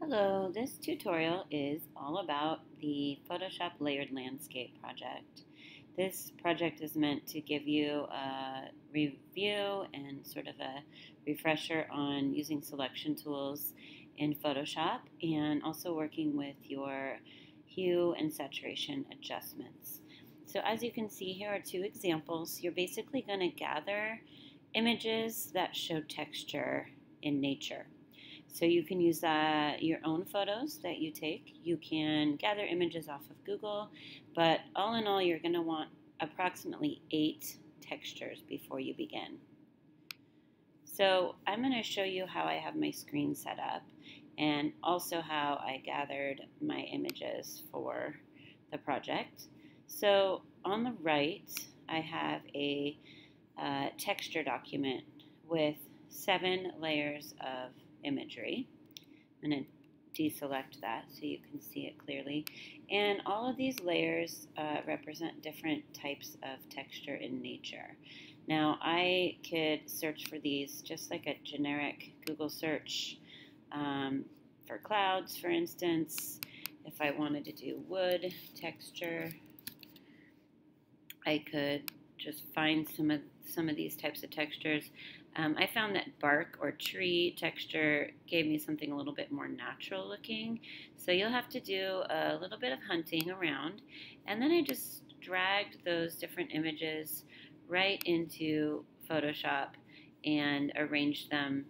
Hello, this tutorial is all about the Photoshop Layered Landscape project. This project is meant to give you a review and sort of a refresher on using selection tools in Photoshop and also working with your hue and saturation adjustments. So as you can see, here are two examples. You're basically going to gather images that show texture in nature. So you can use your own photos that you take. You can gather images off of Google, but all in all, you're going to want approximately 8 textures before you begin. So I'm going to show you how I have my screen set up and also how I gathered my images for the project. So on the right, I have a texture document with 7 layers of imagery. I'm going to deselect that so you can see it clearly. And all of these layers represent different types of texture in nature. Now I could search for these just like a generic Google search for clouds, for instance. If I wanted to do wood texture, I could just find some of these types of textures. I found that bark or tree texture gave me something a little bit more natural looking. So you'll have to do a little bit of hunting around. And then I just dragged those different images right into Photoshop and arranged them,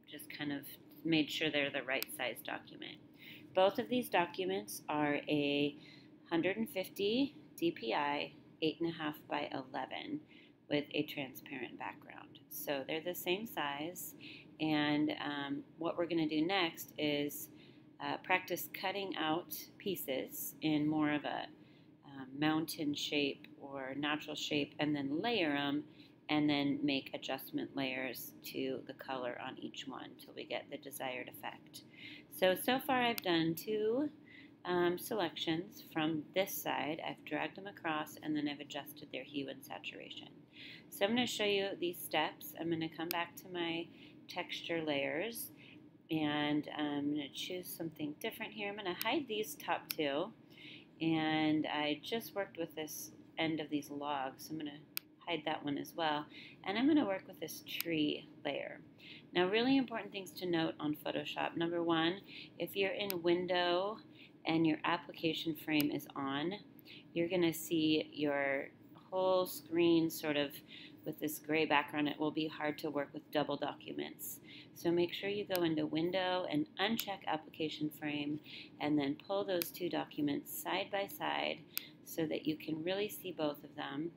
just kind of made sure they're the right size document. Both of these documents are a 150 DPI 8.5 by 11 with a transparent background. So they're the same size, and what we're going to do next is practice cutting out pieces in more of a mountain shape or natural shape, and then layer them and then make adjustment layers to the color on each one till we get the desired effect. So far I've done 2 selections from this side. I've dragged them across and then I've adjusted their hue and saturation. So I'm going to show you these steps. I'm going to come back to my texture layers and I'm going to choose something different here. I'm going to hide these top 2, and I just worked with this end of these logs, so I'm going to hide that one as well, and I'm going to work with this tree layer. Now, really important things to note on Photoshop. Number 1, if you're in window and your application frame is on, you're going to see your whole screen sort of with this gray background. It will be hard to work with double documents. So make sure you go into Window and uncheck Application Frame and then pull those 2 documents side by side so that you can really see both of them.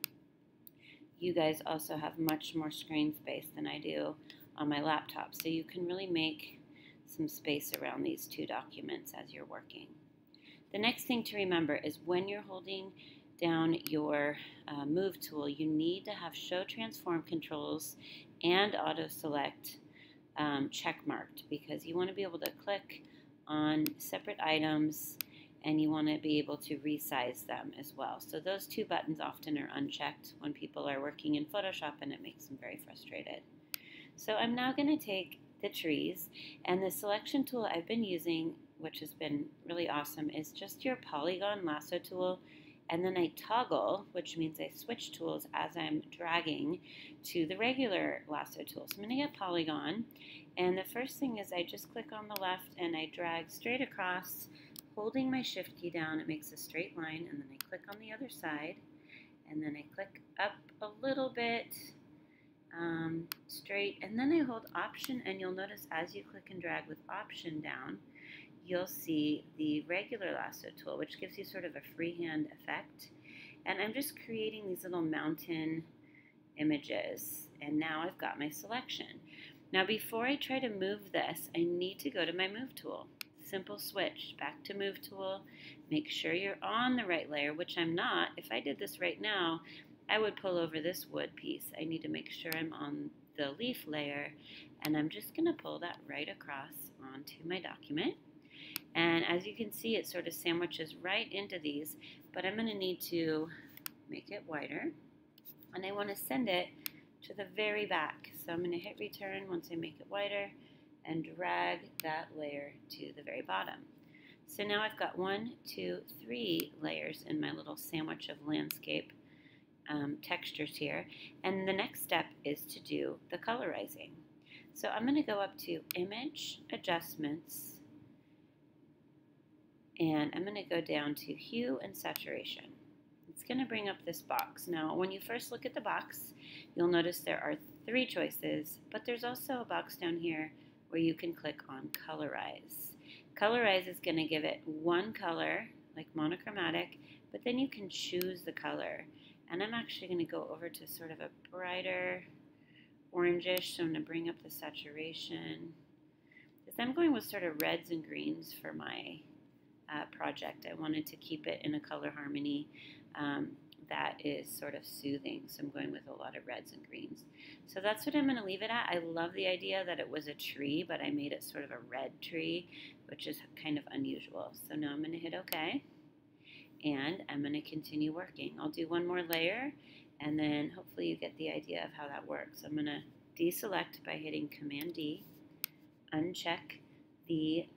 You guys also have much more screen space than I do on my laptop, so you can really make some space around these 2 documents as you're working. The next thing to remember is when you're holding down your Move tool, you need to have Show Transform Controls and Auto Select check marked, because you want to be able to click on separate items and you want to be able to resize them as well. So those 2 buttons often are unchecked when people are working in Photoshop, and it makes them very frustrated. So I'm now going to take the trees, and the selection tool I've been using, which has been really awesome, is just your polygon lasso tool, and then I toggle, which means I switch tools as I'm dragging, to the regular lasso tool. So I'm going to get polygon, and the first thing is I just click on the left and I drag straight across, holding my shift key down. It makes a straight line, and then I click on the other side, and then I click up a little bit straight, and then I hold Option, and you'll notice as you click and drag with Option down, you'll see the regular lasso tool, which gives you sort of a freehand effect. And I'm just creating these little mountain images, and now I've got my selection. Now before I try to move this, I need to go to my Move tool. Simple switch, back to Move tool, make sure you're on the right layer, which I'm not. If I did this right now, I would pull over this wood piece. I need to make sure I'm on the leaf layer, and I'm just going to pull that right across onto my document. And as you can see, it sort of sandwiches right into these, but I'm going to need to make it wider, and I want to send it to the very back. So I'm going to hit return once I make it wider, and drag that layer to the very bottom. So now I've got 1, 2, 3 layers in my little sandwich of landscape textures here. And the next step is to do the colorizing. So I'm going to go up to Image, Adjustments, and I'm going to go down to Hue and Saturation. It's going to bring up this box. Now, when you first look at the box, you'll notice there are 3 choices, but there's also a box down here where you can click on Colorize. Colorize is going to give it one color, like monochromatic, but then you can choose the color. And I'm actually going to go over to sort of a brighter orangish, so I'm going to bring up the saturation. Because I'm going with sort of reds and greens for my project. I wanted to keep it in a color harmony that is sort of soothing, so I'm going with a lot of reds and greens. So that's what I'm going to leave it at. I love the idea that it was a tree, but I made it sort of a red tree, which is kind of unusual. So now I'm going to hit OK, and I'm going to continue working. I'll do one more layer, and then hopefully you get the idea of how that works. I'm going to deselect by hitting Command D, uncheck the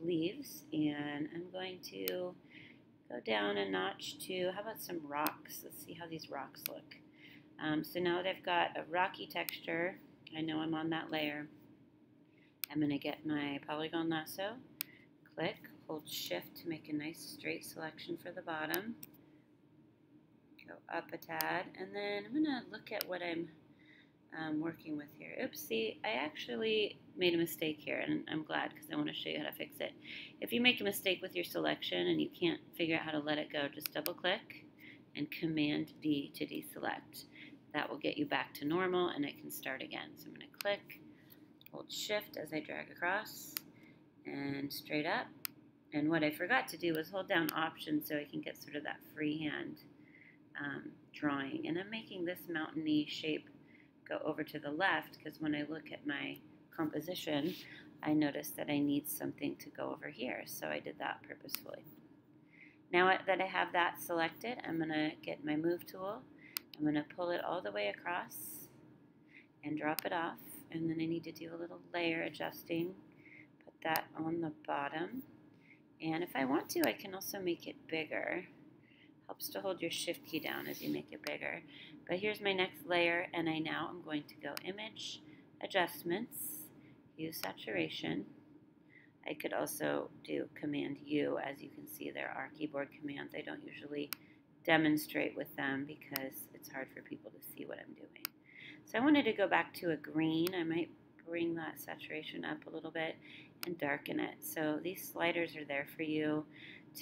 leaves, and I'm going to go down a notch to, how about some rocks? Let's see how these rocks look. So now that I've got a rocky texture, I know I'm on that layer. I'm going to get my polygon lasso, click, hold shift to make a nice straight selection for the bottom, go up a tad, and then I'm going to look at what I'm working with here. Oopsie, I actually made a mistake here, and I'm glad because I want to show you how to fix it. If you make a mistake with your selection and you can't figure out how to let it go, just double click and Command D to deselect. That will get you back to normal and it can start again. So I'm going to click, hold shift as I drag across and straight up. And what I forgot to do was hold down Option so I can get sort of that freehand drawing. And I'm making this mountainy shape go over to the left because when I look at my composition, I notice that I need something to go over here, so I did that purposefully. Now that I have that selected, I'm going to get my Move tool. I'm going to pull it all the way across and drop it off, and then I need to do a little layer adjusting, put that on the bottom, and if I want to, I can also make it bigger. Helps to hold your shift key down as you make it bigger. But here's my next layer, and I now am going to go Image, Adjustments, Hue Saturation. I could also do Command U. As you can see, there are keyboard commands. I don't usually demonstrate with them because it's hard for people to see what I'm doing. So I wanted to go back to a green. I might bring that saturation up a little bit and darken it. So these sliders are there for you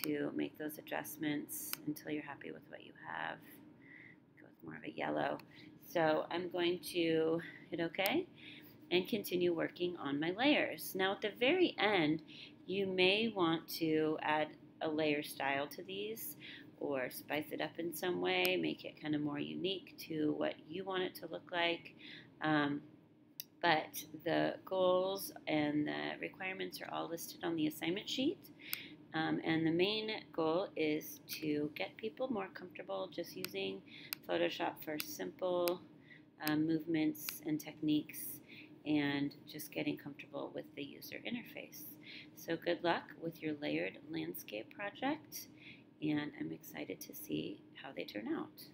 to make those adjustments until you're happy with what you have. Go with more of a yellow. So I'm going to hit OK and continue working on my layers. Now at the very end, you may want to add a layer style to these or spice it up in some way, make it kind of more unique to what you want it to look like. But the goals and the requirements are all listed on the assignment sheet. And the main goal is to get people more comfortable just using Photoshop for simple movements and techniques and just getting comfortable with the user interface. So good luck with your layered landscape project, and I'm excited to see how they turn out.